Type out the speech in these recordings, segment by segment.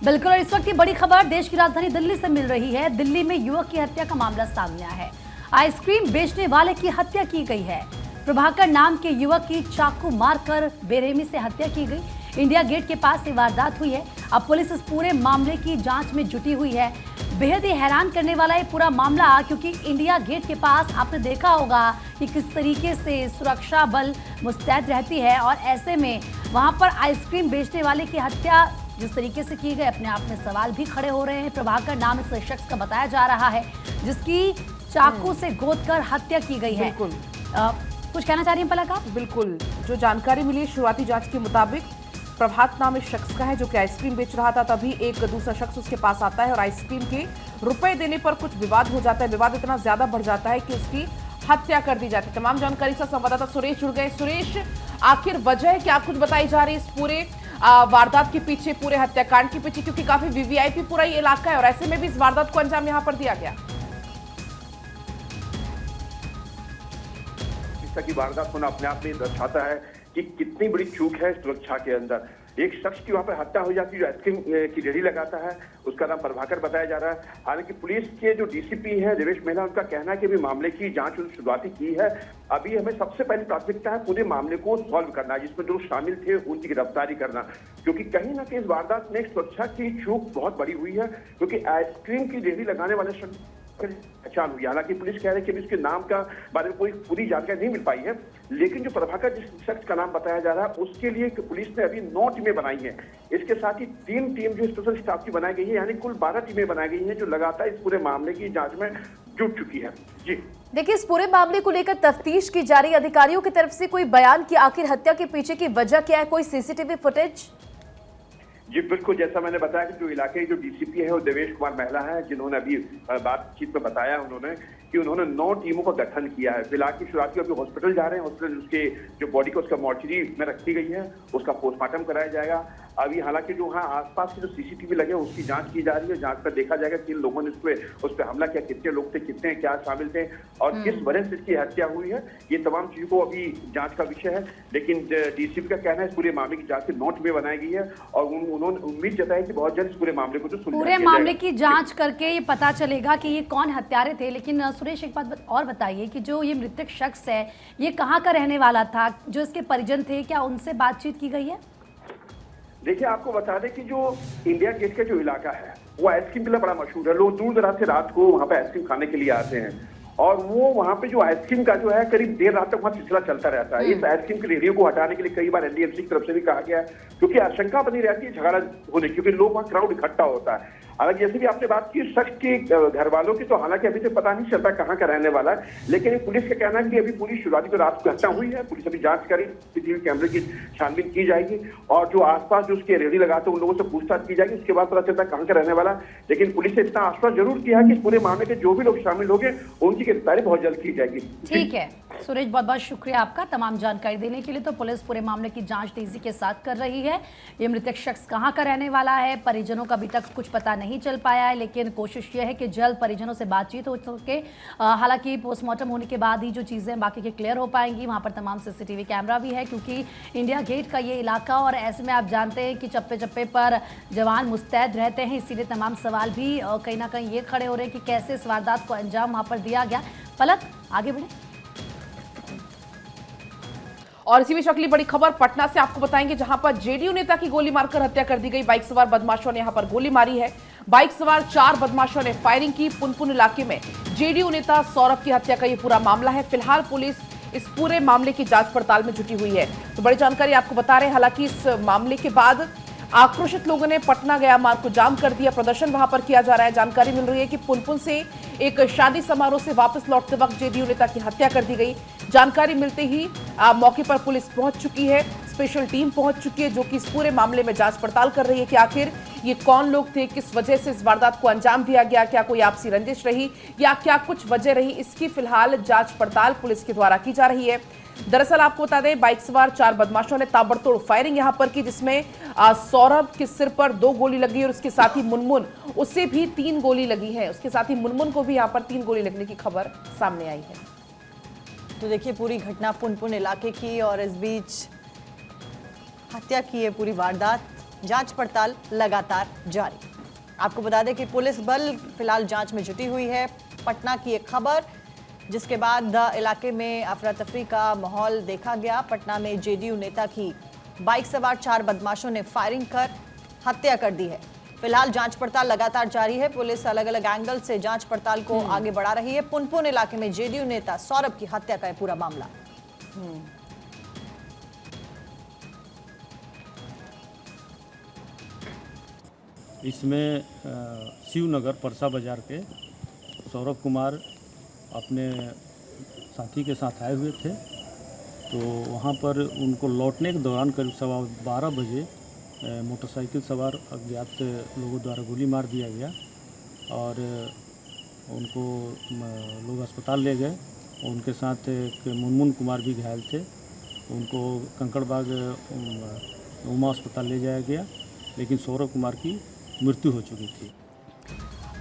बिल्कुल, और इस वक्त की बड़ी खबर देश की राजधानी दिल्ली से मिल रही है। दिल्ली में युवक की हत्या का मामला सामने आया है। आइसक्रीम बेचने वाले की हत्या की गई है। प्रभाकर नाम के युवक की चाकू मारकर बेरहमी से हत्या की गई। इंडिया गेट के पास ये वारदात हुई है। अब पुलिस इस पूरे मामले की जांच में जुटी हुई है। बेहद ही हैरान करने वाला ये पूरा मामला, क्योंकि इंडिया गेट के पास आपने देखा होगा कि किस तरीके से सुरक्षा बल मुस्तैद रहती है, और ऐसे में वहां पर आइसक्रीम बेचने वाले की हत्या जिस तरीके से की गई, अपने आप में सवाल भी खड़े हो रहे हैं। प्रभाकर नाम इस शख्स का बताया जा रहा है जिसकी चाकू से गोदकर हत्या की गई है। कुछ कहना चाह रही हैं पलक आप? बिल्कुल, जो जानकारी मिली शुरुआती जांच के मुताबिक प्रभात नाम इस शख्स का है, जो कि आइसक्रीम बेच रहा था। तभी एक दूसरा शख्स उसके पास आता है और आइसक्रीम के रुपए देने पर कुछ विवाद हो जाता है। विवाद इतना ज्यादा बढ़ जाता है कि उसकी हत्या कर दी जाती है। तमाम जानकारी से संवाददाता सुरेश जुड़ गए। सुरेश, आखिर वजह क्या कुछ बताई जा रही है इस पूरे वारदात के पीछे, पूरे हत्याकांड के पीछे, क्योंकि काफी वीवीआईपी पूरा ये इलाका है और ऐसे में भी इस वारदात को अंजाम यहाँ पर दिया गया। की वारदात होना अपने आप में दर्शाता है कि कितनी बड़ी चूक है सुरक्षा के अंदर। एक शख्स की वहां पर हत्या हो जाती है जो आइसक्रीम की रेहड़ी लगाता है, उसका नाम प्रभाकर बताया जा रहा है। हालांकि पुलिस के जो डीसीपी है देवेश मेहरा, उनका कहना है कि अभी मामले की जांच शुरुआती की है। अभी हमें सबसे पहली प्राथमिकता है पूरे मामले को सॉल्व करना, जिसमें जो शामिल थे उनकी गिरफ्तारी करना, क्योंकि कहीं ना कहीं इस वारदात में सुरक्षा की चूक बहुत बड़ी हुई है। क्योंकि आइसक्रीम की रेहड़ी लगाने वाले शख्स पहचान हुई। हालांकि पुलिस कह रही है कि इसके नाम का बारे में कोई पूरी जानकारी नहीं मिल पाई है, लेकिन जो प्रभाकर जिस शख्स का नाम बताया जा रहा है उसके लिए पुलिस ने अभी 9 टीमें बनाई हैं। इसके साथ ही 3 टीम जो स्पेशल स्टाफ की बनाई गई है, यानी कुल 12 टीमें बनाई गई हैं जो लगातार इस पूरे मामले की जांच में जुट चुकी है। जी देखिए, इस पूरे मामले को लेकर तफ्तीश की जा रही है। अधिकारियों की तरफ से कोई बयान कि आखिर हत्या के पीछे की वजह क्या है, कोई सीसीटीवी फुटेज? जी बिल्कुल, जैसा मैंने बताया कि जो इलाके जो डीसीपी है वो देवेश कुमार मेहरा है, जिन्होंने अभी बातचीत में बताया कि उन्होंने 9 टीमों का गठन किया है। फिलहाल की शुरुआती अभी हॉस्पिटल जा रहे हैं। हॉस्पिटल उसके जो बॉडी को उसका मॉर्चरी में रखी गई है, उसका पोस्टमार्टम कराया जाएगा। अभी हालांकि जो वहाँ आसपास के जो सीसीटीवी लगे हैं उसकी जांच की जा रही है। जांच पर देखा जाएगा किन लोगों ने उस पर हमला किया, कितने लोग थे, कितने क्या शामिल थे और किस वजह से इसकी हत्या हुई है। ये तमाम चीजों को अभी जांच का विषय है। लेकिन डीसीपी का कहना है इस पूरे मामले की जांच के 9 टीमें बनाई गई है और उन्होंने उम्मीद जताई कि बहुत जल्द इस पूरे मामले को पूरे मामले की जांच करके ये पता चलेगा कि ये कौन हत्यारे थे। लेकिन सुरेश, एक बात और बताइए कि जो ये मृतक शख्स है ये कहाँ का रहने वाला था? जो इसके परिजन थे, क्या उनसे बातचीत की गई है? देखिए, आपको बता दें कि जो इंडिया गेट का जो इलाका है वो आइसक्रीम के लिए बड़ा मशहूर है। लोग दूर दराज से रात को वहाँ पे आइसक्रीम खाने के लिए आते हैं और वो वहाँ पे जो आइसक्रीम का जो है करीब देर रात तक वहाँ सिलसिला चलता रहता है। इस आइसक्रीम की रेहड़ियों को हटाने के लिए कई बार एनडीएमसी की तरफ से भी कहा गया है, क्योंकि आशंका बनी रहती है झगड़ा होने, क्योंकि लोग वहाँ क्राउड इकट्ठा होता है। हालांकि जैसे भी आपने बात की शख्स के घर वालों की, तो हालांकि अभी तो पता नहीं चलता कहाँ का रहने वाला है, लेकिन पुलिस का कहना है कि अभी पूरी शुरुआती तो रात को घटना हुई है। पुलिस अभी जांच करेगी, सीसीटीवी कैमरे की छानबीन की जाएगी और जो आसपास जो उसके रेहड़ी लगाते हैं उन लोगों से पूछताछ की जाएगी। उसके बाद पता चलता है कहाँ का रहने वाला। लेकिन पुलिस ने इतना आश्वासन जरूर किया है कि इस पूरे मामले के जो भी लोग शामिल होंगे उनकी गिरफ्तारी बहुत जल्द की जाएगी। ठीक है सुरेश, बहुत बहुत शुक्रिया आपका तमाम जानकारी देने के लिए। तो पुलिस पूरे मामले की जांच तेजी के साथ कर रही है। ये मृतक शख्स कहां का रहने वाला है, परिजनों का अभी तक कुछ पता नहीं चल पाया है, लेकिन कोशिश ये है कि जल्द परिजनों से बातचीत हो सके। हालांकि पोस्टमार्टम होने के बाद ही जो चीज़ें बाकी के क्लियर हो पाएंगी। वहां पर तमाम सीसीटीवी कैमरा भी है, क्योंकि इंडिया गेट का ये इलाका, और ऐसे में आप जानते हैं कि चप्पे चप्पे पर जवान मुस्तैद रहते हैं, इसीलिए तमाम सवाल भी कहीं ना कहीं ये खड़े हो रहे हैं कि कैसे इस वारदात को अंजाम वहां पर दिया गया। पलक, आगे बढ़े। और इसी बीच अगली बड़ी खबर पटना से आपको बताएंगे, जहां पर जेडीयू नेता की गोली मारकर हत्या कर दी गई। बाइक सवार बदमाशों ने यहां पर गोली मारी है। बाइक सवार 4 बदमाशों ने फायरिंग की। पुनपुन इलाके में जेडीयू नेता सौरभ की हत्या का यह पूरा मामला है। फिलहाल पुलिस इस पूरे मामले की जांच पड़ताल में जुटी हुई है। तो बड़ी जानकारी आपको बता रहे हैं। हालांकि इस मामले के बाद आक्रोशित लोगों ने पटना गया मार्ग को जाम कर दिया। प्रदर्शन वहां पर किया जा रहा है। जानकारी मिल रही है कि पुनपुन से एक शादी समारोह से वापस लौटते वक्त जेडीयू नेता की हत्या कर दी गई। जानकारी मिलते ही मौके पर पुलिस पहुंच चुकी है। स्पेशल टीम पहुंच चुकी है जो कि इस पूरे मामले में जांच पड़ताल कर रही है कि आखिर ये कौन लोग थे, किस वजह से इस वारदात को अंजाम दिया गया, क्या कोई आपसी रंजिश रही या क्या कुछ वजह रही। इसकी फिलहाल जांच पड़ताल पुलिस के द्वारा की जा रही है। दरअसल आपको बता दें, बाइक सवार 4 बदमाशों ने ताबड़तोड़ फायरिंग यहां पर की, जिसमें सौरभ के सिर पर 2 गोली लगी और उसके साथ ही मुनमुन, उससे भी 3 गोली लगी है। उसके साथ ही मुनमुन को भी यहां पर 3 गोली लगने की खबर सामने आई है। तो देखिए, पूरी घटना पुनपुन इलाके की और इस बीच हत्या की है पूरी वारदात। जांच पड़ताल लगातार जारी। आपको बता दें कि पुलिस बल फिलहाल जांच में जुटी हुई है। पटना की एक खबर जिसके बाद इलाके में अफरा तफरी का माहौल देखा गया। पटना में जेडीयू नेता की बाइक सवार 4 बदमाशों ने फायरिंग कर हत्या कर दी है। फिलहाल जांच पड़ताल लगातार जारी है। पुलिस अलग अलग एंगल से जांच पड़ताल को आगे बढ़ा रही है। पुनपुन इलाके में जेडीयू नेता सौरभ की हत्या का है पूरा मामला। इसमें शिवनगर परसा बाजार के सौरभ कुमार अपने साथी के साथ आए हुए थे, तो वहाँ पर उनको लौटने के दौरान करीब 12:15 बजे मोटरसाइकिल सवार अज्ञात लोगों द्वारा गोली मार दिया गया और उनको लोग अस्पताल ले गए। उनके साथ एक मुनमुन कुमार भी घायल थे, उनको कंकड़बाग उमा अस्पताल ले जाया गया, लेकिन सौरभ कुमार की मृत्यु हो चुकी थी।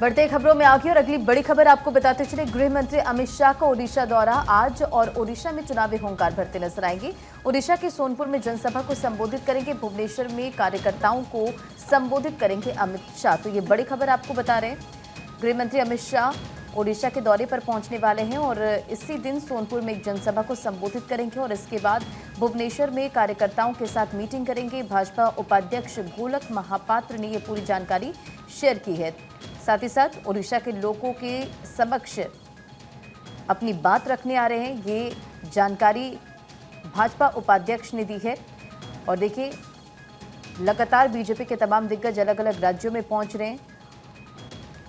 बढ़ते खबरों में आगे और अगली बड़ी खबर आपको बताते चले, गृह मंत्री अमित शाह का ओडिशा दौरा आज और ओडिशा में चुनावी हुंकार भरते नजर आएंगे। ओडिशा के सोनपुर में जनसभा को संबोधित करेंगे। भुवनेश्वर में कार्यकर्ताओं को संबोधित करेंगे अमित शाह। तो ये बड़ी खबर आपको बता रहे हैं, गृह मंत्री अमित शाह ओडिशा के दौरे पर पहुंचने वाले हैं और इसी दिन सोनपुर में एक जनसभा को संबोधित करेंगे और इसके बाद भुवनेश्वर में कार्यकर्ताओं के साथ मीटिंग करेंगे। भाजपा उपाध्यक्ष गोलक महापात्र ने ये पूरी जानकारी शेयर की है। साथ ही साथ ओडिशा के लोगों के समक्ष अपनी बात रखने आ रहे हैं, ये जानकारी भाजपा उपाध्यक्ष ने दी है। और देखिए, लगातार बीजेपी के तमाम दिग्गज अलग अलग राज्यों में पहुंच रहे हैं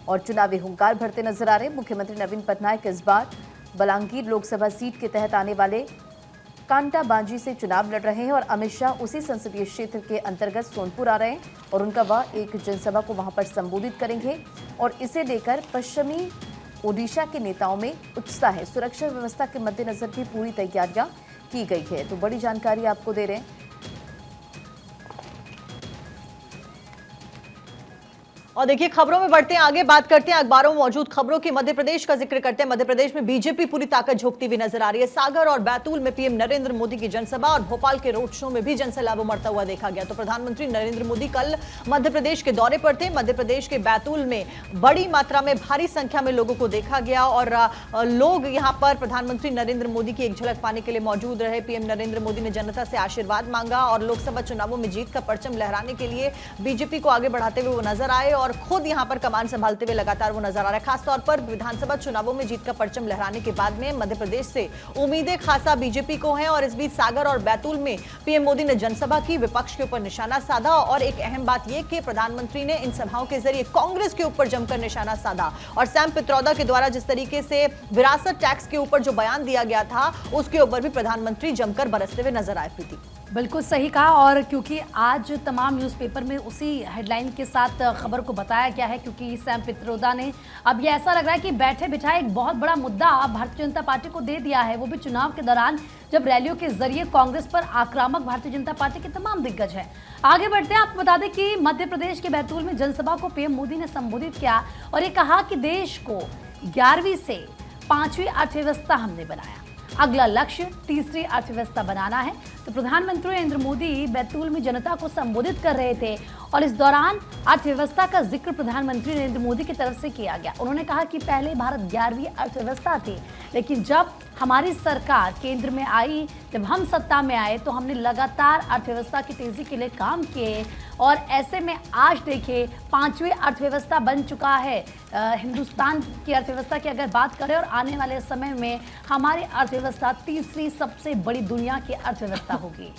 और चुनावी हुंकार भरते नजर आ रहे हैं। मुख्यमंत्री नवीन पटनायक इस बार बलांगीर लोकसभा सीट के तहत आने वाले कांटाबांजी से चुनाव लड़ रहे हैं और अमित शाह उसी संसदीय क्षेत्र के अंतर्गत सोनपुर आ रहे हैं और उनका वह एक जनसभा को वहां पर संबोधित करेंगे और इसे लेकर पश्चिमी ओडिशा के नेताओं में उत्साह है। सुरक्षा व्यवस्था के मद्देनजर भी पूरी तैयारियां की गई है। तो बड़ी जानकारी आपको दे रहे हैं। और देखिए, खबरों में बढ़ते हैं आगे, बात करते हैं अखबारों में मौजूद खबरों की। मध्य प्रदेश का जिक्र करते हैं। मध्य प्रदेश में बीजेपी पूरी ताकत झोंकती हुई नजर आ रही है। सागर और बैतूल में पीएम नरेंद्र मोदी की जनसभा और भोपाल के रोड शो में भी जनसैलाब उमड़ता हुआ देखा गया। तो प्रधानमंत्री नरेंद्र मोदी कल मध्य प्रदेश के दौरे पर थे। मध्य प्रदेश के बैतूल में बड़ी मात्रा में भारी संख्या में लोगों को देखा गया और लोग यहाँ पर प्रधानमंत्री नरेंद्र मोदी की एक झलक पाने के लिए मौजूद रहे। पीएम नरेंद्र मोदी ने जनता से आशीर्वाद मांगा और लोकसभा चुनावों में जीत का परचम लहराने के लिए बीजेपी को आगे बढ़ाते हुए वो नजर आए और खुद यहाँ पर कमान संभालते हुए लगातार वो नजर आ रहा है। खासतौर पर विधानसभा चुनावों में जीत का परचम लहराने के बाद में मध्य प्रदेश से उम्मीदें खासा बीजेपी को हैं और इस बीच सागर और बैतूल में पीएम मोदी ने जनसभा की, विपक्ष के ऊपर निशाना साधा और एक अहम बात यह कि प्रधानमंत्री ने इन सभाओं के जरिए कांग्रेस के ऊपर जमकर निशाना साधा और सैम पित्रोदा के द्वारा जिस तरीके से विरासत टैक्स के ऊपर जो बयान दिया गया था उसके ऊपर भी प्रधानमंत्री जमकर बरसते हुए नजर आए। प्रीति, बिल्कुल सही कहा। और क्योंकि आज तमाम न्यूज़पेपर में उसी हेडलाइन के साथ खबर को बताया गया है, क्योंकि सैम पित्रोदा ने अब ये ऐसा लग रहा है कि बैठे बिठाए एक बहुत बड़ा मुद्दा भारतीय जनता पार्टी को दे दिया है, वो भी चुनाव के दौरान जब रैलियों के जरिए कांग्रेस पर आक्रामक भारतीय जनता पार्टी के तमाम दिग्गज हैं। आगे बढ़ते हैं, आपको बता दें कि मध्य प्रदेश के बैतूल में जनसभा को पीएम मोदी ने संबोधित किया और ये कहा कि देश को 11वीं से 5वीं अर्थव्यवस्था हमने बनाया, अगला लक्ष्य तीसरी अर्थव्यवस्था बनाना है। तो प्रधानमंत्री नरेंद्र मोदी बैतूल में जनता को संबोधित कर रहे थे और इस दौरान अर्थव्यवस्था का जिक्र प्रधानमंत्री नरेंद्र मोदी की तरफ से किया गया। उन्होंने कहा कि पहले भारत 11वीं अर्थव्यवस्था थी, लेकिन जब हमारी सरकार केंद्र में आई, जब हम सत्ता में आए तो हमने लगातार अर्थव्यवस्था की तेजी के लिए काम किए और ऐसे में आज देखिए 5वीं अर्थव्यवस्था बन चुका है हिंदुस्तान की अर्थव्यवस्था की अगर बात करें और आने वाले समय में हमारी अर्थव्यवस्था तीसरी सबसे बड़ी दुनिया की अर्थव्यवस्था होगी।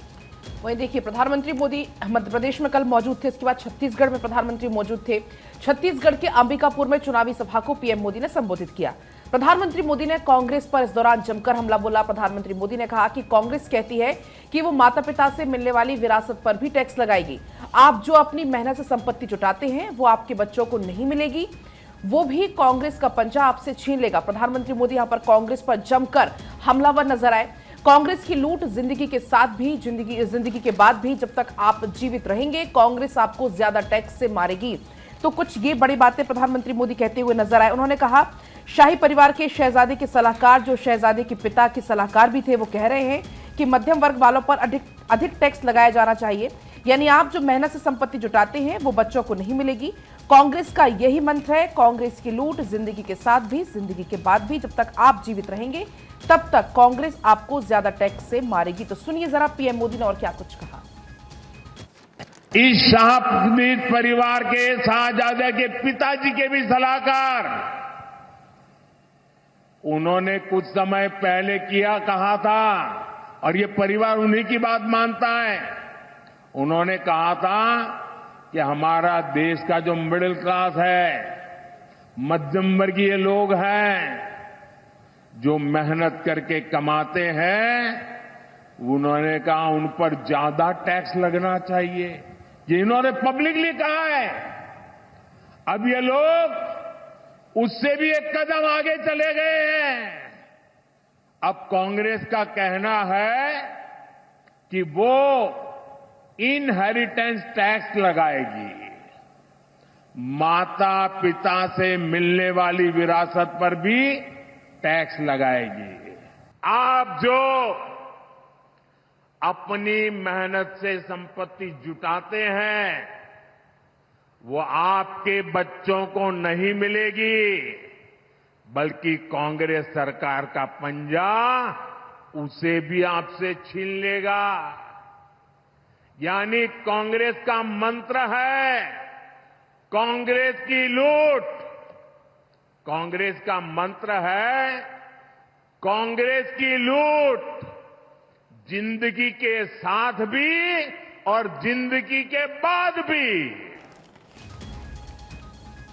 वही देखिए, प्रधानमंत्री मोदी मध्य प्रदेश में कल मौजूद थे, इसके बाद छत्तीसगढ़ में प्रधानमंत्री मौजूद थे। छत्तीसगढ़ के अंबिकापुर में चुनावी सभा को पीएम मोदी ने संबोधित किया। प्रधानमंत्री मोदी ने कांग्रेस पर इस दौरान जमकर हमला बोला। प्रधानमंत्री मोदी ने कहा कि कांग्रेस कहती है कि वो माता पिता से मिलने वाली विरासत पर भी टैक्स लगाएगी। आप जो अपनी मेहनत से संपत्ति जुटाते हैं वो आपके बच्चों को नहीं मिलेगी, वो भी कांग्रेस का पंजा आपसे छीन लेगा। प्रधानमंत्री मोदी यहां पर कांग्रेस पर जमकर हमलावर नजर आए। कांग्रेस की लूट जिंदगी के साथ भी, जिंदगी के बाद भी, जब तक आप जीवित रहेंगे कांग्रेस आपको ज्यादा टैक्स से मारेगी। तो कुछ ये बड़ी बातें प्रधानमंत्री मोदी कहते हुए नजर आए। उन्होंने कहा, शाही परिवार के शहजादे के सलाहकार, जो शहजादे के पिता के सलाहकार भी थे, वो कह रहे हैं कि मध्यम वर्ग वालों पर अधिक टैक्स लगाया जाना चाहिए। यानी आप जो मेहनत से संपत्ति जुटाते हैं वो बच्चों को नहीं मिलेगी। कांग्रेस का यही मंत्र है, कांग्रेस की लूट जिंदगी के साथ भी, जिंदगी के बाद भी। जब तक आप जीवित रहेंगे तब तक कांग्रेस आपको ज्यादा टैक्स से मारेगी। तो सुनिए जरा पीएम मोदी ने और क्या कुछ कहा। इस शाहपीर परिवार के शाहजादे के पिताजी के भी सलाहकार, उन्होंने कुछ समय पहले कहा था, और ये परिवार उन्हीं की बात मानता है। उन्होंने कहा था कि हमारा देश का जो मिडिल क्लास है, मध्यम वर्गीय लोग हैं, जो मेहनत करके कमाते हैं, उन्होंने कहा उन पर ज्यादा टैक्स लगना चाहिए। ये इन्होंने पब्लिकली कहा है। अब ये लोग उससे भी एक कदम आगे चले गए हैं। अब कांग्रेस का कहना है कि वो इनहेरिटेंस टैक्स लगाएगी, माता पिता से मिलने वाली विरासत पर भी टैक्स लगाएगी। आप जो अपनी मेहनत से संपत्ति जुटाते हैं, वो आपके बच्चों को नहीं मिलेगी, बल्कि कांग्रेस सरकार का पंजा उसे भी आपसे छीन लेगा। यानी कांग्रेस का मंत्र है कांग्रेस की लूट, कांग्रेस का मंत्र है कांग्रेस की लूट, जिंदगी के साथ भी और जिंदगी के बाद भी।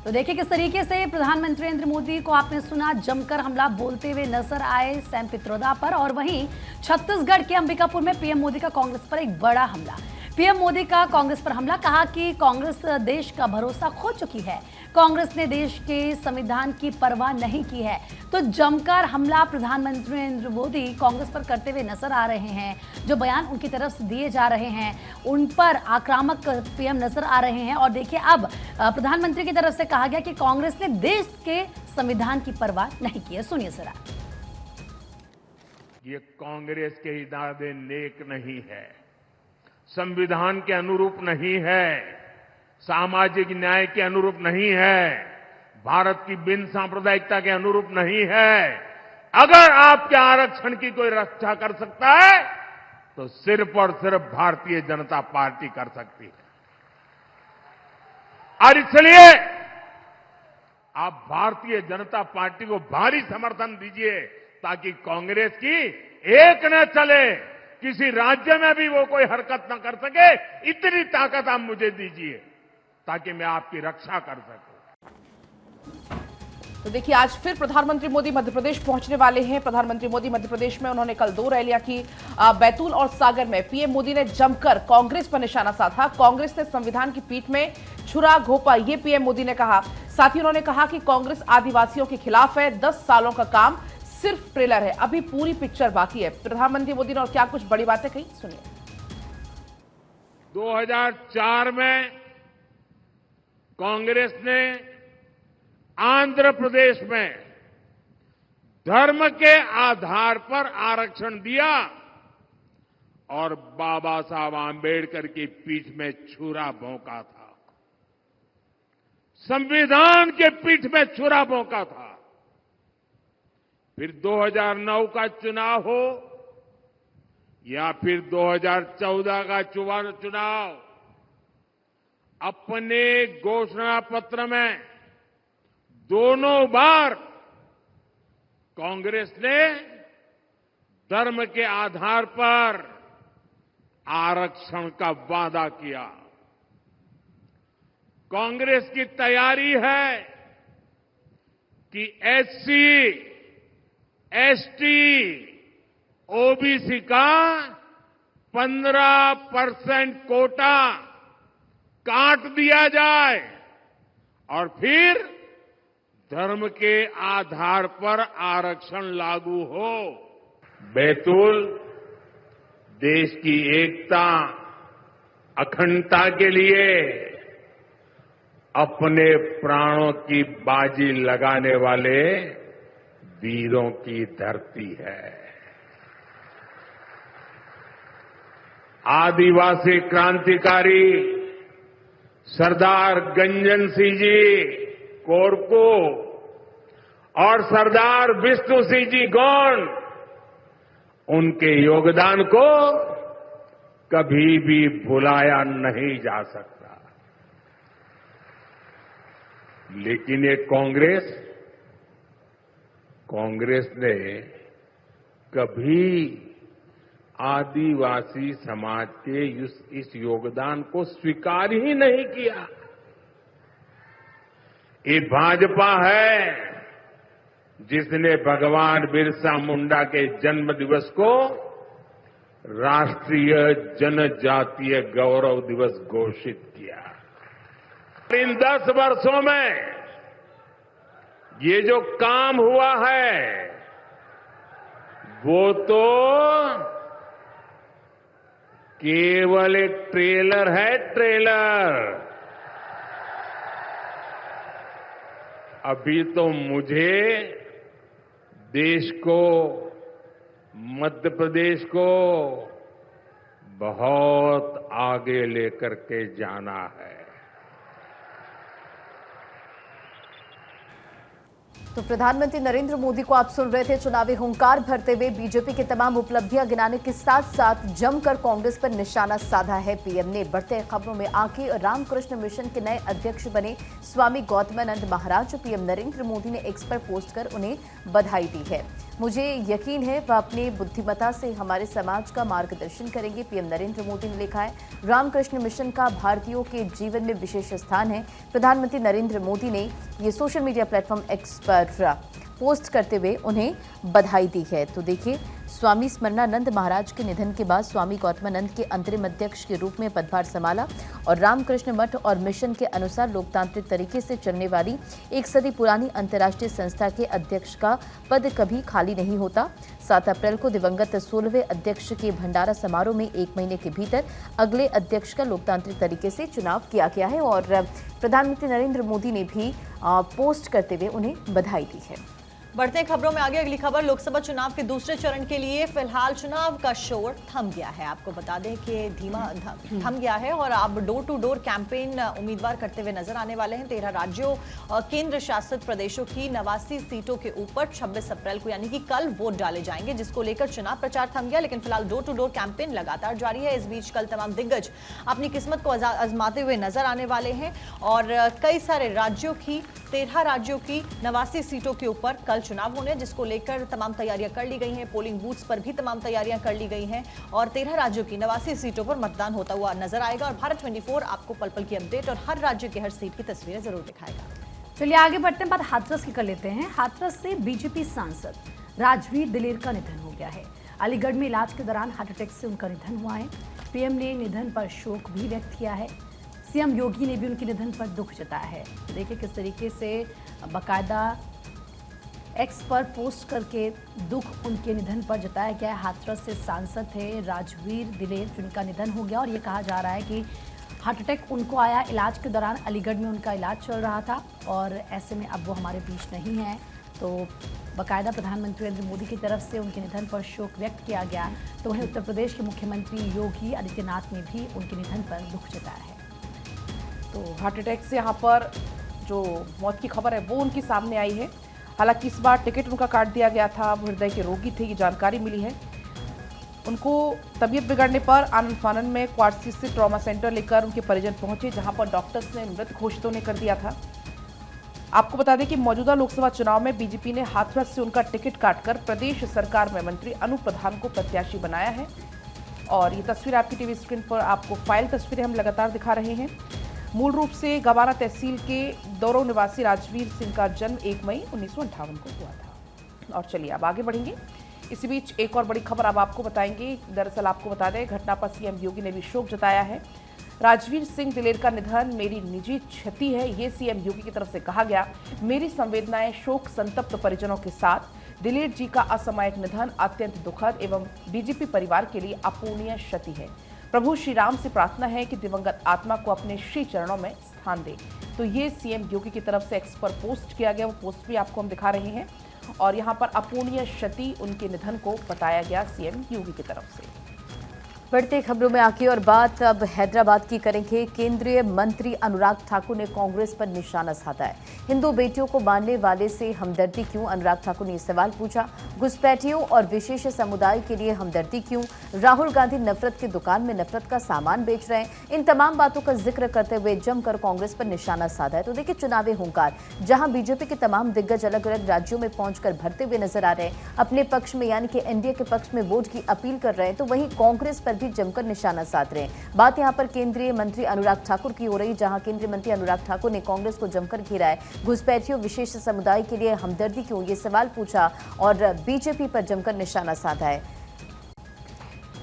तो देखिए किस तरीके से प्रधानमंत्री नरेंद्र मोदी को आपने सुना जमकर हमला बोलते हुए नजर आए सैम पित्रोदा पर। और वहीं छत्तीसगढ़ के अंबिकापुर में पीएम मोदी का कांग्रेस पर एक बड़ा हमला। पीएम मोदी का कांग्रेस पर हमला, कहा कि कांग्रेस देश का भरोसा खो चुकी है, कांग्रेस ने देश के संविधान की परवाह नहीं की है। तो जमकर हमला प्रधानमंत्री नरेंद्र मोदी कांग्रेस पर करते हुए नजर आ रहे हैं। जो बयान उनकी तरफ से दिए जा रहे हैं उन पर आक्रामक पीएम नजर आ रहे हैं। और देखिए अब प्रधानमंत्री की तरफ से कहा गया कि कांग्रेस ने देश के संविधान की परवाह नहीं की है। सुनिए जरा। ये कांग्रेस के इरादे नेक नहीं है, संविधान के अनुरूप नहीं है, सामाजिक न्याय के अनुरूप नहीं है, भारत की बिन सांप्रदायिकता के अनुरूप नहीं है। अगर आपके आरक्षण की कोई रक्षा कर सकता है तो सिर्फ और सिर्फ भारतीय जनता पार्टी कर सकती है। और इसलिए आप भारतीय जनता पार्टी को भारी समर्थन दीजिए ताकि कांग्रेस की एक न चले, किसी राज्य में भी वो कोई हरकत न कर सके, इतनी ताकत आप मुझे दीजिए ताकि मैं आपकी रक्षा कर सकूं। तो देखिए आज फिर प्रधानमंत्री मोदी मध्य प्रदेश पहुंचने वाले हैं। प्रधानमंत्री मोदी मध्य प्रदेश में उन्होंने कल 2 रैलियां की। बैतूल और सागर में पीएम मोदी ने जमकर कांग्रेस पर निशाना साधा। कांग्रेस ने संविधान की पीठ में छुरा घोंपा, ये पीएम मोदी ने कहा। साथ ही उन्होंने कहा कि कांग्रेस आदिवासियों के खिलाफ है, 10 सालों का काम सिर्फ ट्रेलर है, अभी पूरी पिक्चर बाकी है। प्रधानमंत्री मोदी ने और क्या कुछ बड़ी बातें कही, सुनिए। 2004 में कांग्रेस ने आंध्र प्रदेश में धर्म के आधार पर आरक्षण दिया और बाबा साहब आंबेडकर की पीठ में छुरा भोंका था, संविधान के पीठ में छुरा भोंका था। फिर 2009 का चुनाव हो या फिर 2014 का चुनाव, अपने घोषणा पत्र में दोनों बार कांग्रेस ने धर्म के आधार पर आरक्षण का वादा किया। कांग्रेस की तैयारी है कि एससी, एसटी, ओबीसी का 15% कोटा काट दिया जाए और फिर धर्म के आधार पर आरक्षण लागू हो। बैतूल देश की एकता, अखंडता के लिए अपने प्राणों की बाजी लगाने वाले वीरों की धरती है। आदिवासी क्रांतिकारी सरदार गंजन सिंह जी कोरको और सरदार विष्णु सिंह जी गौंड, उनके योगदान को कभी भी भुलाया नहीं जा सकता। लेकिन ये कांग्रेस ने कभी आदिवासी समाज के इस योगदान को स्वीकार ही नहीं किया। ये भाजपा है जिसने भगवान बिरसा मुंडा के जन्म दिवस को राष्ट्रीय जनजातीय गौरव दिवस घोषित किया। इन 10 वर्षों में ये जो काम हुआ है वो तो केवल एक ट्रेलर है, ट्रेलर। अभी तो मुझे देश को, मध्य प्रदेश को बहुत आगे लेकर के जाना है। तो प्रधानमंत्री नरेंद्र मोदी को आप सुन रहे थे चुनावी हुंकार भरते हुए बीजेपी की तमाम उपलब्धियां गिनाने के साथ साथ जमकर कांग्रेस पर निशाना साधा है पीएम ने। बढ़ते खबरों में आके रामकृष्ण मिशन के नए अध्यक्ष बने स्वामी गौतमानंद महाराज। पीएम नरेंद्र मोदी ने एक्स पर पोस्ट कर उन्हें बधाई दी है। मुझे यकीन है वह अपनी बुद्धिमत्ता से हमारे समाज का मार्गदर्शन करेंगे, पीएम नरेंद्र मोदी ने लिखा है। रामकृष्ण मिशन का भारतीयों के जीवन में विशेष स्थान है। प्रधानमंत्री नरेंद्र मोदी ने ये सोशल मीडिया प्लेटफॉर्म एक्स पर पोस्ट करते हुए उन्हें बधाई दी है। तो देखिए, स्वामी स्मरणानंद महाराज के निधन के बाद स्वामी गौतमानंद के अंतरिम अध्यक्ष के रूप में पदभार संभाला और रामकृष्ण मठ और मिशन के अनुसार लोकतांत्रिक तरीके से चलने वाली 1 सदी पुरानी अंतर्राष्ट्रीय संस्था के अध्यक्ष का पद कभी खाली नहीं होता। 7 अप्रैल को दिवंगत 16वें अध्यक्ष के भंडारा समारोह में 1 महीने के भीतर अगले अध्यक्ष का लोकतांत्रिक तरीके से चुनाव किया गया है और प्रधानमंत्री नरेंद्र मोदी ने भी पोस्ट करते हुए उन्हें बधाई दी है। बढ़ते खबरों में आगे अगली खबर, लोकसभा चुनाव के दूसरे चरण के लिए फिलहाल चुनाव का शोर थम गया है। आपको बता दें कि थम गया है और अब डोर टू डोर कैंपेन उम्मीदवार करते हुए नजर आने वाले हैं। 13 राज्यों और केंद्र शासित प्रदेशों की 89 सीटों के ऊपर 26 अप्रैल को यानी कि कल वोट डाले जाएंगे, जिसको लेकर चुनाव प्रचार थम गया। लेकिन फिलहाल डोर टू डोर कैंपेन लगातार जारी है। इस बीच कल तमाम दिग्गज अपनी किस्मत को आजमाते हुए नजर आने वाले हैं और कई सारे राज्यों की 13 राज्यों की 89 सीटों के ऊपर कल चुनाव होने, जिसको लेकर तमाम तैयारियां कर ली गई हैं। पोलिंग बूथ्स पर भी तमाम तैयारियां कर ली गई हैं और 13 राज्यों की 89 सीटों पर मतदान होता हुआ नजर आएगा और भारत 24 आपको पल पल की अपडेट और हर राज्य के हर सीट की तस्वीरें जरूर दिखाएगा। चलिए आगे बढ़ते हैं, बात हाथरस की कर लेते हैं। हाथरस से बीजेपी सांसद राजवीर दिलेर का निधन हो गया है। अलीगढ़ में इलाज के दौरान हार्ट अटैक से उनका निधन हुआ है। पीएम ने निधन पर शोक भी व्यक्त किया है। सीएम योगी ने भी उनके निधन पर दुख जताया है। देखिए किस तरीके से बाकायदा एक्स पर पोस्ट करके दुख उनके निधन पर जताया गया है। हाथरस से सांसद थे राजवीर दिलेर, जिनका निधन हो गया और ये कहा जा रहा है कि हार्ट अटैक उनको आया इलाज के दौरान। अलीगढ़ में उनका इलाज चल रहा था और ऐसे में अब वो हमारे बीच नहीं है। तो बाकायदा प्रधानमंत्री नरेंद्र मोदी की तरफ से उनके निधन पर शोक व्यक्त किया गया। तो वहीं उत्तर प्रदेश के मुख्यमंत्री योगी आदित्यनाथ ने भी उनके निधन पर दुख जताया है। तो हार्ट अटैक से यहाँ पर जो मौत की खबर है वो उनके सामने आई है। हालांकि इस बार टिकट उनका काट दिया गया था, वो हृदय के रोगी थे, ये जानकारी मिली है। उनको तबीयत बिगड़ने पर आनंद फानन में क्वार्सी से ट्रॉमा सेंटर लेकर उनके परिजन पहुंचे, जहां पर डॉक्टर्स ने मृत घोषित उन्हें कर दिया था। आपको बता दें कि मौजूदा लोकसभा चुनाव में बीजेपी ने हाथरस से उनका टिकट काटकर प्रदेश सरकार में मंत्री अनूप प्रधान को प्रत्याशी बनाया है। और ये तस्वीर आपकी टीवी स्क्रीन पर आपको फाइल तस्वीरें हम लगातार दिखा रहे हैं। मूल रूप से गवाना तहसील के दौरो निवासी राजवीर सिंह का जन्म 1 मई 1958 को हुआ था। और चलिए अब आगे बढ़ेंगे। इसी बीच एक और बड़ी खबर अब आपको बताएंगे। दरअसल आपको बता दें, घटना पर सीएम योगी ने भी शोक जताया है। राजवीर सिंह दिलेर का निधन मेरी निजी क्षति है, ये सीएम योगी की तरफ से कहा गया। मेरी संवेदनाएं शोक संतप्त परिजनों के साथ। दिलेर जी का असामयिक निधन अत्यंत दुखद एवं बीजेपी परिवार के लिए अपूरणीय क्षति है। प्रभु श्री राम से प्रार्थना है कि दिवंगत आत्मा को अपने श्री चरणों में स्थान दे। तो ये सीएम योगी की तरफ से एक्स पर पोस्ट किया गया, वो पोस्ट भी आपको हम दिखा रहे हैं। और यहाँ पर अपूरणीय क्षति उनके निधन को बताया गया सीएम योगी की तरफ से। बढ़ते खबरों में आगे और बात अब हैदराबाद की करेंगे। केंद्रीय मंत्री अनुराग ठाकुर ने कांग्रेस पर निशाना साधा है। हिंदू बेटियों को मारने वाले से हमदर्दी क्यों, अनुराग ठाकुर ने ये सवाल पूछा। घुसपैठियों और विशेष समुदाय के लिए हमदर्दी क्यों, राहुल गांधी नफरत की दुकान में नफरत का सामान बेच रहे हैं। इन तमाम बातों का जिक्र करते हुए जमकर कांग्रेस पर निशाना साधा है। तो देखिए चुनावी हुंकार, जहां बीजेपी के तमाम दिग्गज अलग अलग राज्यों में पहुंचकर भरते हुए नजर आ रहे हैं, अपने पक्ष में यानी कि एनडीए के पक्ष में वोट की अपील कर रहे हैं, तो वहीं कांग्रेस पर भी जमकर निशाना साध रहे हैं। बात यहां पर केंद्रीय मंत्री अनुराग ठाकुर की हो रही, जहां केंद्रीय मंत्री अनुराग ठाकुर ने कांग्रेस को जमकर घेरा है। घुसपैठियों विशेष समुदाय के लिए हमदर्दी क्यों, ये सवाल पूछा और बीजेपी पर जमकर निशाना साधा है।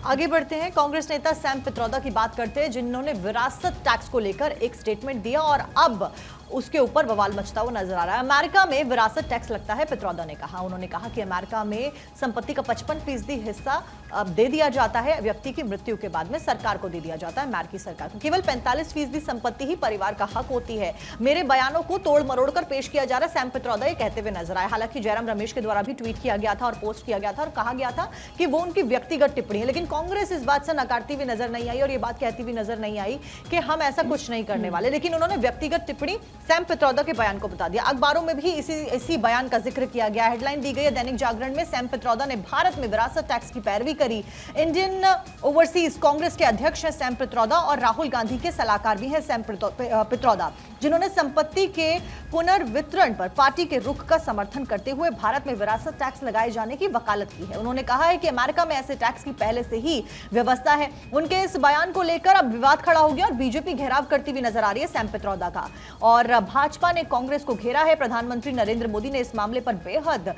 आगे बढ़ते हैं। कांग्रेस नेता सैम पित्रोदा की बात करते हैं, जिन्होंने विरासत टैक्स को लेकर एक स्टेटमेंट दिया और अब उसके ऊपर बवाल मचता हुआ नजर आ रहा है। अमेरिका में विरासत टैक्स लगता है, पित्रोदा ने कहा। उन्होंने कहा कि अमेरिका में संपत्ति का 55% हिस्सा अब दे दिया जाता है, व्यक्ति की मृत्यु के बाद में सरकार को दे दिया जाता है, अमेरिकी सरकार को। केवल 45% संपत्ति ही परिवार का हक होती है। मेरे बयानों को तोड़ मरोड़ कर पेश किया जा रहा है, सैम पित्रोदा ये कहते हुए नजर आए। हालांकि जयराम रमेश के द्वारा भी ट्वीट किया गया था और पोस्ट किया गया था और कहा गया था कि वो उनकी व्यक्तिगत टिप्पणी है, लेकिन कांग्रेस इस बात से नकारती हुई नजर नहीं आई और ये बात कहती हुई नजर नहीं आई कि हम ऐसा कुछ नहीं करने वाले। लेकिन उन्होंने व्यक्तिगत टिप्पणी सैम पित्रोदा के बयान को बता दिया। अखबारों में भी इसी बयान का जिक्र किया गया। हेडलाइन दी गई है दैनिक जागरण में, सैम पित्रोदा ने भारत में विरासत टैक्स की पैरवी करी। इंडियन ओवरसीज कांग्रेस के अध्यक्ष हैं सैम पित्रोदा और राहुल गांधी के सलाहकार भी हैं सैम पित्रोदा, जिन्होंने संपत्ति के पुनर्वितरण पर पार्टी के रुख का समर्थन करते हुए भारत में विरासत टैक्स लगाए जाने की वकालत की है। उन्होंने कहा है कि अमेरिका में ऐसे टैक्स की पहले से ही व्यवस्था है। उनके इस बयान को लेकर अब विवाद खड़ा हो गया और बीजेपी घेराव करती हुई नजर आ रही है सैम पित्रोदा का, और भाजपा ने कांग्रेस को घेरा है। प्रधानमंत्री नरेंद्र मोदी ने इस मामले पर बेहद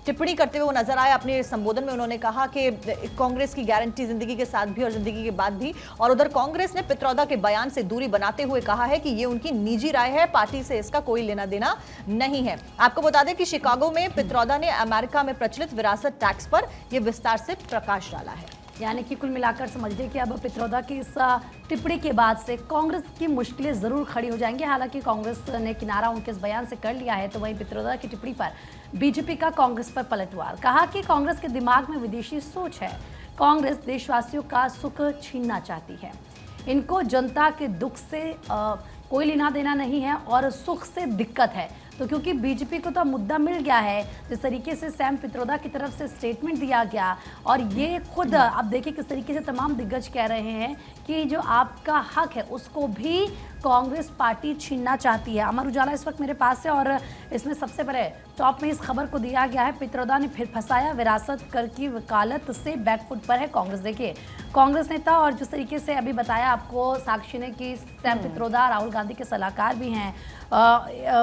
टिप्पणी करते हुए वो नजर आए। अपने संबोधन में उन्होंने कहा कि कांग्रेस की गारंटी जिंदगी के साथ भी और जिंदगी के बाद भी। और उधर कांग्रेस ने पित्रोदा के बयान से दूरी बनाते हुए कहा है कि ये उनकी निजी राय है, पार्टी से इसका कोई लेना देना नहीं है। आपको बता दें कि शिकागो में पित्रोदा ने अमेरिका में प्रचलित विरासत टैक्स पर यह विस्तार से प्रकाश डाला है। यानी कि कुल मिलाकर समझिए कि अब पित्रोदा की इस टिप्पणी के बाद से कांग्रेस की मुश्किलें जरूर खड़ी हो जाएंगी। हालांकि कांग्रेस ने किनारा उनके इस बयान से कर लिया है, तो वहीं पित्रोदा की टिप्पणी पर बीजेपी का कांग्रेस पर पलटवार। कहा कि कांग्रेस के दिमाग में विदेशी सोच है, कांग्रेस देशवासियों का सुख छीनना चाहती है। इनको जनता के दुख से कोई लेना देना नहीं है और सुख से दिक्कत है। तो क्योंकि बीजेपी को तो मुद्दा मिल गया है, जिस तरीके से सैम पित्रोदा की तरफ से स्टेटमेंट दिया गया, और ये खुद अब देखिए किस तरीके से तमाम दिग्गज कह रहे हैं कि जो आपका हक है उसको भी कांग्रेस पार्टी छीनना चाहती है। अमर उजाला इस वक्त मेरे पास है और इसमें सबसे पहले टॉप में इस खबर को दिया गया है, पित्रोदा ने फिर फंसाया, विरासत कर की वकालत से बैकफुट पर है कांग्रेस। देखिए कांग्रेस नेता, और जिस तरीके से अभी बताया आपको साक्षी ने कि सैम पित्रोदा राहुल गांधी के सलाहकार भी हैं,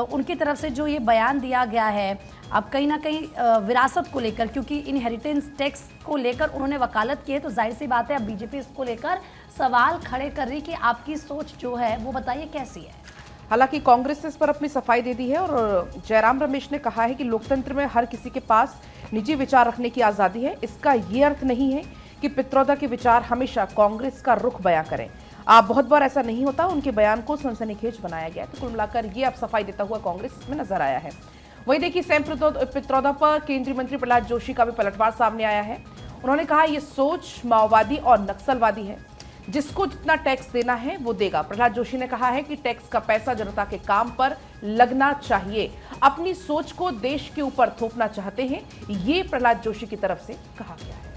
उनकी तरफ से जो ये बयान दिया गया है, अब कहीं ना कहीं विरासत को लेकर, क्योंकि इनहेरिटेंस टैक्स को लेकर उन्होंने वकालत की है, तो जाहिर सी बात है अब बीजेपी इसको लेकर सवाल खड़े कर रही कि आपकी सोच जो है वो बताइए कैसी है। हालांकि कांग्रेस ने इस पर अपनी सफाई दे दी है और जयराम रमेश ने कहा है कि लोकतंत्र में हर किसी के पास निजी विचार रखने की आजादी है। इसका ये अर्थ नहीं है कि पित्रोदा के विचार हमेशा कांग्रेस का रुख बयां करें। बहुत बार ऐसा नहीं होता, उनके बयान को सनसनीखेज बनाया गया। तो कुल मिलाकर ये अब सफाई देता हुआ कांग्रेस में नजर आया है। वहीं देखिए सैम पित्रोदा पर केंद्रीय मंत्री प्रहलाद जोशी का भी पलटवार सामने आया है। उन्होंने कहा ये सोच माओवादी और नक्सलवादी है, जिसको जितना टैक्स देना है वो देगा। प्रहलाद जोशी ने कहा है कि टैक्स का पैसा जनता के काम पर लगना चाहिए, अपनी सोच को देश के ऊपर थोपना चाहते हैं, ये प्रहलाद जोशी की तरफ से कहा गया है।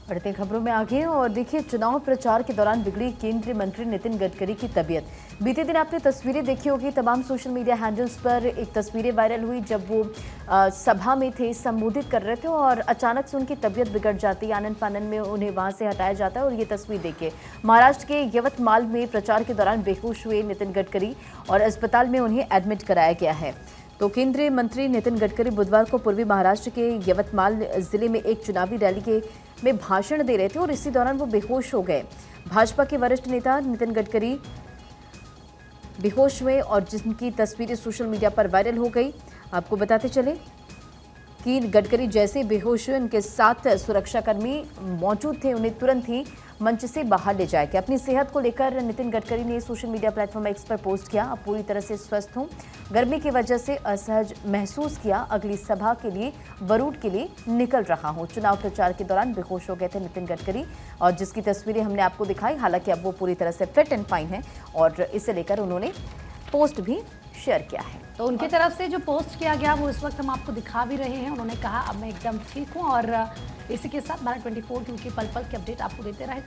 बढ़ते खबरों में आगे और देखिए चुनाव प्रचार के दौरान बिगड़ी केंद्रीय मंत्री नितिन गडकरी की तबीयत। बीते दिन आपने तस्वीरें देखी होगी, तमाम सोशल मीडिया हैंडल्स पर एक तस्वीरें वायरल हुई जब वो सभा में थे, संबोधित कर रहे थे और अचानक से उनकी तबीयत बिगड़ जाती है, आनन फानन में उन्हें वहां से हटाया जाता है। और ये तस्वीर देखिए, महाराष्ट्र के यवतमाल में प्रचार के दौरान बेहोश हुए नितिन गडकरी और अस्पताल में उन्हें एडमिट कराया गया है। तो केंद्रीय मंत्री नितिन गडकरी बुधवार को पूर्वी महाराष्ट्र के यवतमाल जिले में एक चुनावी रैली में भाषण दे रहे थे और इसी दौरान वो बेहोश हो गए। भाजपा के वरिष्ठ नेता नितिन गडकरी बेहोश हुए और जिनकी तस्वीरें सोशल मीडिया पर वायरल हो गई। आपको बताते चले कि गडकरी जैसे बेहोश हुए, उनके साथ सुरक्षाकर्मी मौजूद थे, उन्हें तुरंत ही मंच से बाहर ले जाएगा। अपनी सेहत को लेकर नितिन गडकरी ने सोशल मीडिया प्लेटफॉर्म एक्स पर पोस्ट किया, अब पूरी तरह से स्वस्थ हूं, गर्मी की वजह से असहज महसूस किया, अगली सभा के लिए वरुड के लिए निकल रहा हूं। चुनाव प्रचार के दौरान बेहोश हो गए थे नितिन गडकरी और जिसकी तस्वीरें हमने आपको दिखाई। हालांकि अब वो पूरी तरह से फिट एंड फाइन है और इसे लेकर उन्होंने पोस्ट भी शेयर किया है। तो उनकी तरफ से जो पोस्ट किया गया वो इस वक्त हम आपको दिखा भी रहे हैं। उन्होंने कहा अब मैं एकदम ठीक हूं और इसी के साथ भारत 24 की पल पल की अपडेट आपको देते रहेगा।